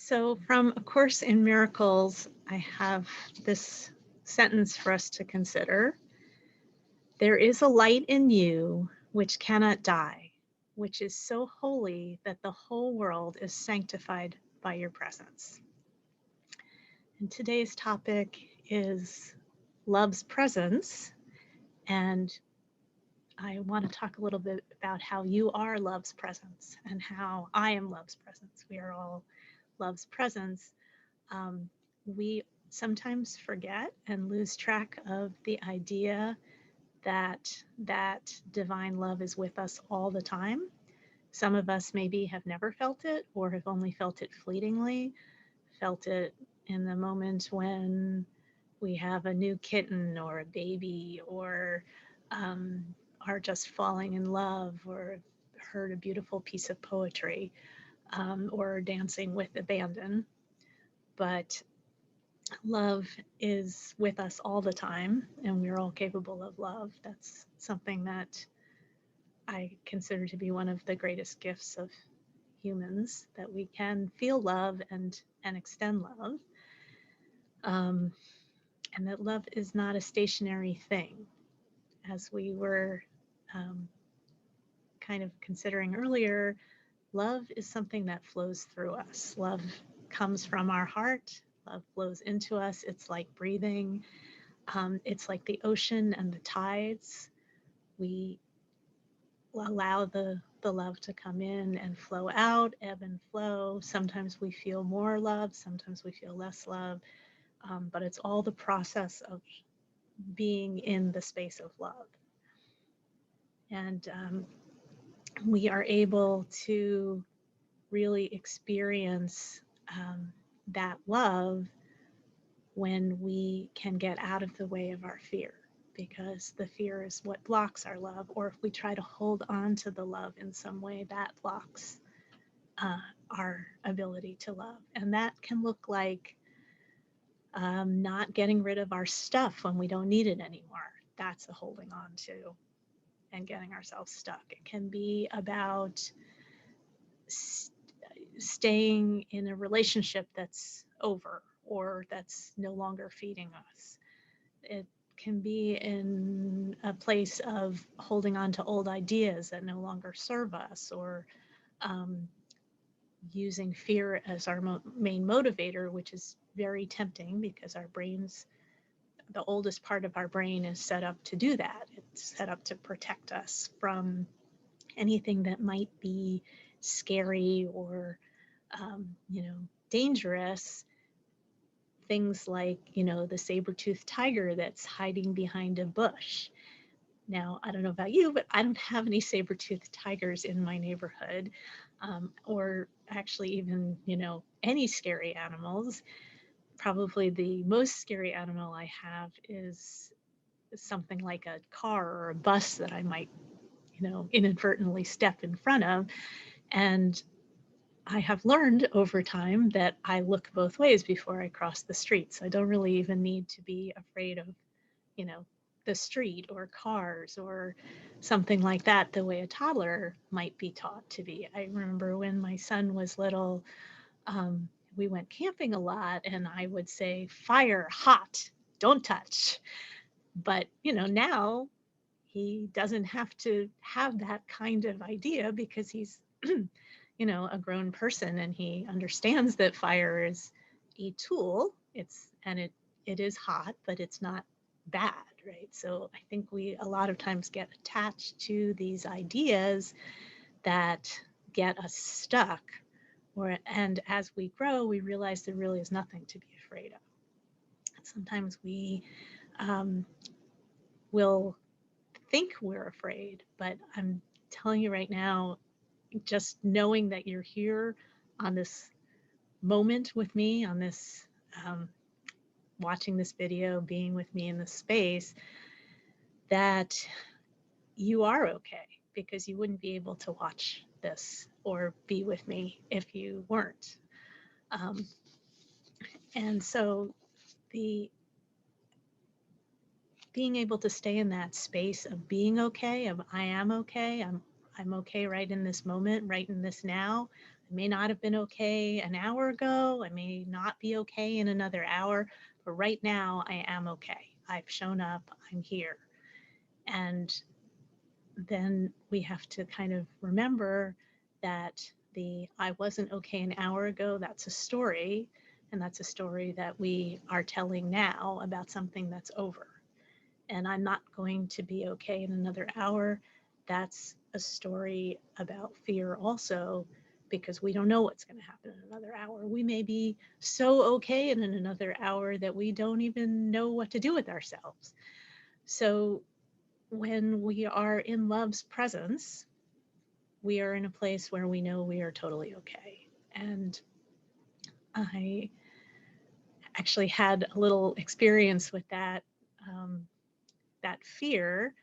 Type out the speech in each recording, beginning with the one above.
So, from A Course in Miracles, I have this sentence for us to consider. There is a light in you which cannot die, which is so holy that the whole world is sanctified by your presence. And today's topic is love's presence. And I want to talk a little bit about how you are love's presence and how I am love's presence. We are all love's presence. We sometimes forget and lose track of the idea that divine love is with us all the time. Some of us maybe have never felt it or have only felt it fleetingly, felt it in the moment when we have a new kitten or a baby or are just falling in love or heard a beautiful piece of poetry or dancing with abandon. But love is with us all the time, and we're all capable of love. That's something that I consider to be one of the greatest gifts of humans, that we can feel love and extend love, and that love is not a stationary thing. As we were kind of considering earlier, love is something that flows through us. Love comes from our heart. Love flows into us. It's like breathing. It's like the ocean and the tides. We allow the love to come in and flow out, ebb and flow. Sometimes we feel more love, sometimes we feel less love, but it's all the process of being in the space of love. And we are able to really experience that love when we can get out of the way of our fear, because the fear is what blocks our love. Or if we try to hold on to the love in some way, that blocks our ability to love. And that can look like not getting rid of our stuff when we don't need it anymore. That's a holding on to and getting ourselves stuck. It can be about staying in a relationship that's over or that's no longer feeding us. It can be in a place of holding on to old ideas that no longer serve us, or using fear as our main motivator, which is very tempting because our brains, the oldest part of our brain is set up to do that. It's set up to protect us from anything that might be scary or, dangerous. Things like, the saber-toothed tiger that's hiding behind a bush. Now, I don't know about you, but I don't have any saber-toothed tigers in my neighborhood, or actually even, any scary animals. Probably the most scary animal I have is something like a car or a bus that I might, inadvertently step in front of. And I have learned over time that I look both ways before I cross the street. So I don't really even need to be afraid of, the street or cars or something like that, the way a toddler might be taught to be. I remember when my son was little, we went camping a lot, and I would say, fire, hot, don't touch. But, now he doesn't have to have that kind of idea because he's, a grown person, and he understands that fire is a tool. It is hot, but it's not bad, right? So I think we a lot of times get attached to these ideas that get us stuck, and as we grow, we realize there really is nothing to be afraid of. Sometimes we will think we're afraid, but I'm telling you right now, just knowing that you're here on this moment with me, on this watching this video, being with me in this space, that you are okay, because you wouldn't be able to watch this or be with me if you weren't. And so the being able to stay in that space of being okay, of I am okay, I'm okay right in this moment, right in this now. I may not have been okay an hour ago. I may not be okay in another hour, but right now I am okay. I've shown up, I'm here. And then we have to kind of remember that the I wasn't okay an hour ago, that's a story. And that's a story that we are telling now about something that's over. And I'm not going to be okay in another hour. That's a story about fear also, because we don't know what's going to happen in another hour. We may be so okay in another hour that we don't even know what to do with ourselves. So when we are in love's presence, we are in a place where we know we are totally okay. And I actually had a little experience with that, that fear.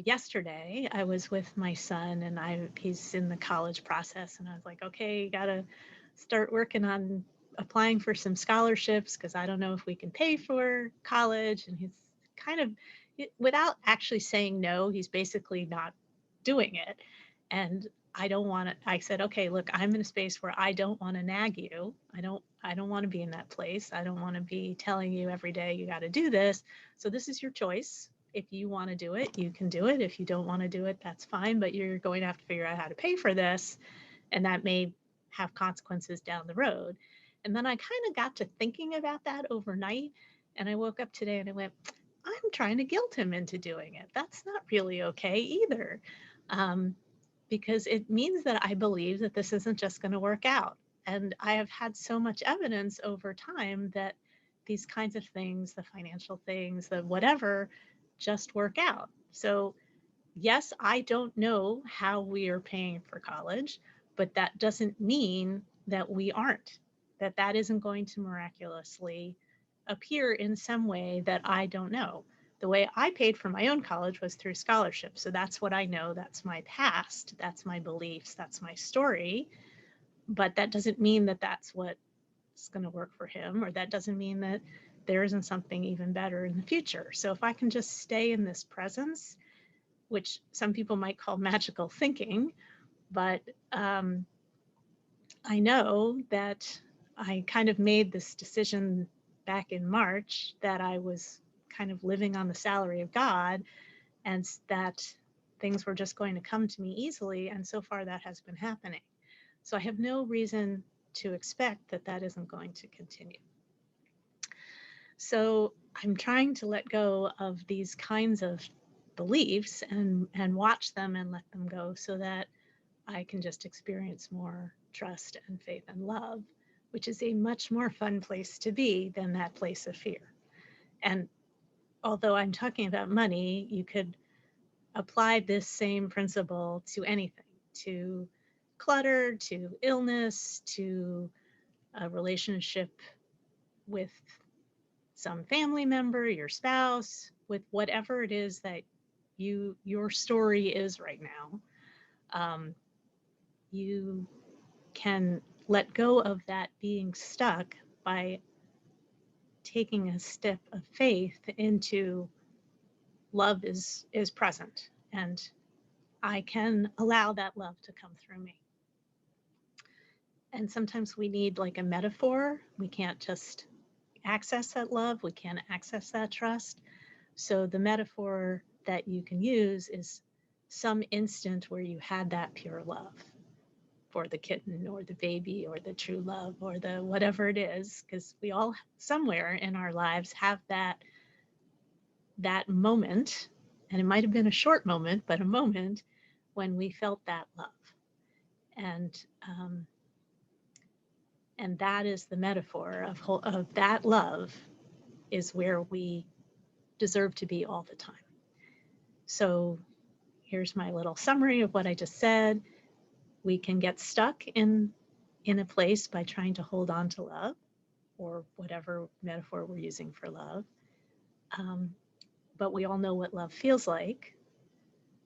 Yesterday, I was with my son, and he's in the college process, and I was like, okay, you gotta start working on applying for some scholarships because I don't know if we can pay for college. And he's kind of, without actually saying no, he's basically not doing it. And I don't want to. I said, okay, look, I'm in a space where I don't want to nag you. I don't want to be in that place. I don't want to be telling you every day you got to do this. So this is your choice. If you want to do it, you can do it. If you don't want to do it, that's fine, but you're going to have to figure out how to pay for this, and that may have consequences down the road. And then I kind of got to thinking about that overnight, and I woke up today and I went, I'm trying to guilt him into doing it. That's not really okay either. Um, because it means that I believe that this isn't just going to work out. And I have had so much evidence over time that these kinds of things, the financial things, the whatever, just work out. So, yes, I don't know how we are paying for college, but that doesn't mean that we aren't, that that isn't going to miraculously appear in some way that I don't know. The way I paid for my own college was through scholarship. So that's what I know. That's my past. That's my beliefs. That's my story. But that doesn't mean that that's what's going to work for him, or that doesn't mean that there isn't something even better in the future. So if I can just stay in this presence, which some people might call magical thinking, but I know that I kind of made this decision back in March that I was kind of living on the salary of God, and that things were just going to come to me easily. And so far, that has been happening. So I have no reason to expect that that isn't going to continue. So I'm trying to let go of these kinds of beliefs and watch them and let them go so that I can just experience more trust and faith and love, which is a much more fun place to be than that place of fear. And although I'm talking about money, you could apply this same principle to anything, to clutter, to illness, to a relationship with some family member, your spouse, with whatever it is that your story is right now. You can let go of that being stuck by taking a step of faith into love is present, and I can allow that love to come through me. And sometimes we need like a metaphor. We can't just access that love, we can't access that trust. So the metaphor that you can use is some instant where you had that pure love for the kitten or the baby or the true love or the whatever it is, because we all somewhere in our lives have that moment, and it might have been a short moment, but a moment when we felt that love. And and that is the metaphor of that love is where we deserve to be all the time. So here's my little summary of what I just said. We can get stuck in a place by trying to hold on to love, or whatever metaphor we're using for love. But we all know what love feels like.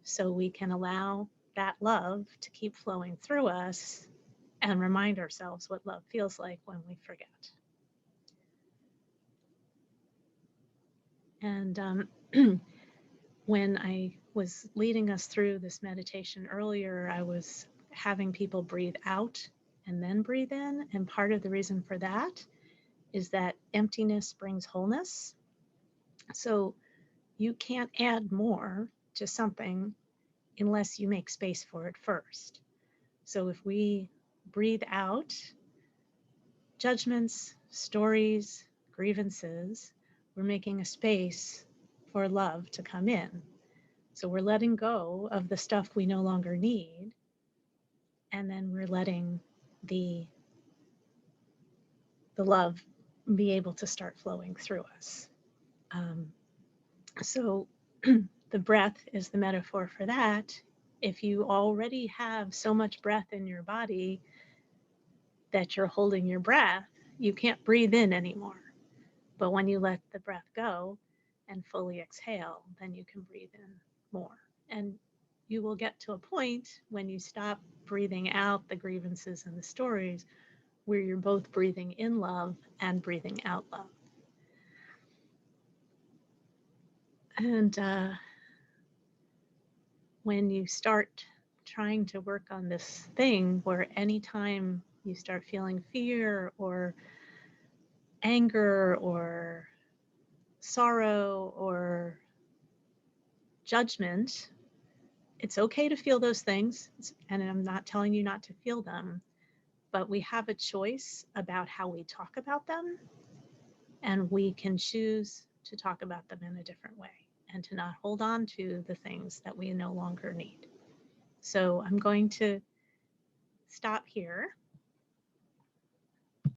So we can allow that love to keep flowing through us and remind ourselves what love feels like when we forget. And when I was leading us through this meditation earlier, I was having people breathe out and then breathe in. And part of the reason for that is that emptiness brings wholeness. So you can't add more to something unless you make space for it first. So if we breathe out judgments, stories, grievances, we're making a space for love to come in. So we're letting go of the stuff we no longer need, and then we're letting the love be able to start flowing through us. So the breath is the metaphor for that. If you already have so much breath in your body that you're holding your breath, you can't breathe in anymore. But when you let the breath go and fully exhale, then you can breathe in more. And you will get to a point when you stop breathing out the grievances and the stories where you're both breathing in love and breathing out love. And when you start trying to work on this thing where anytime you start feeling fear or anger or sorrow or judgment, it's okay to feel those things. And I'm not telling you not to feel them, but we have a choice about how we talk about them. And we can choose to talk about them in a different way and to not hold on to the things that we no longer need. So I'm going to stop here